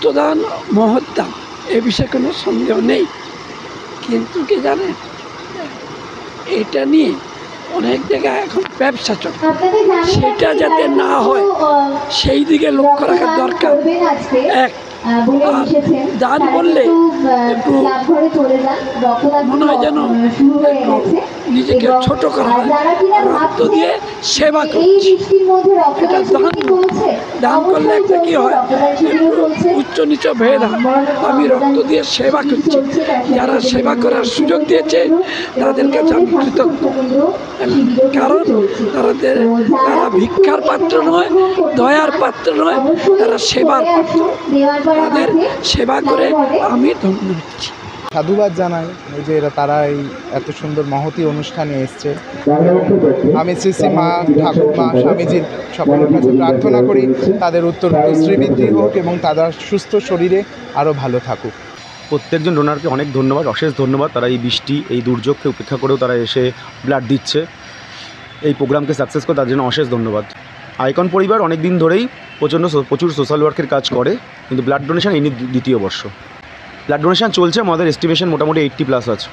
রক্তদান মহৎ দান, এ বিষয়ে কোনো সন্দেহ নেই। কিন্তু কি জানেন, এটা নিয়ে অনেক জায়গায় এখন ব্যবসা চলে, সেটা যাতে না হয় সেই দিকে লক্ষ্য রাখা দরকার। এক, দান করলে একটু মনে হয় যেন একটু নিজেকে ছোট করা হয়, রক্ত দিয়ে সেবা করছি, এটা দান করলে একটা কী হয়, একটু উচ্চ নিচ ভেদ হয়। আমি রক্ত দিয়ে সেবা করছি, যারা সেবা করার সুযোগ দিয়েছে তাদের কাছে আমি কৃতজ্ঞ, কারণ তারা ভিক্ষার পাত্র নয়, দয়ার পাত্র নয়, তারা সেবার পাত্র। তাদের সেবা করে আমি ধন্য হচ্ছি। সাধুবাদ জানাই যে তারা এই এত সুন্দর মহতী অনুষ্ঠানে এসছে। আমি শ্রী শ্রী মা ঠাকুরমা স্বামীজির সকলের কাছে প্রার্থনা করি তাদের উত্তর শ্রীবৃদ্ধি হোক এবং তারা সুস্থ শরীরে আরও ভালো থাকুক। প্রত্যেকজন ডোনারকে অনেক ধন্যবাদ, অশেষ ধন্যবাদ। তারা এই বৃষ্টি, এই দুর্যোগকে উপেক্ষা করেও তারা এসে ব্লাড দিচ্ছে, এই প্রোগ্রামকে সাকসেস করে তার জন্য অশেষ ধন্যবাদ। আইকন পরিবার অনেক দিন ধরেই প্রচুর সোশ্যাল ওয়ার্কের কাজ করে, কিন্তু ব্লাড ডোনেশন এই নিয়ে দ্বিতীয় বর্ষ। ব্লাড ডোনেশন চলছে, আমাদের এস্টিমেশন মোটামুটি 80+ আছে।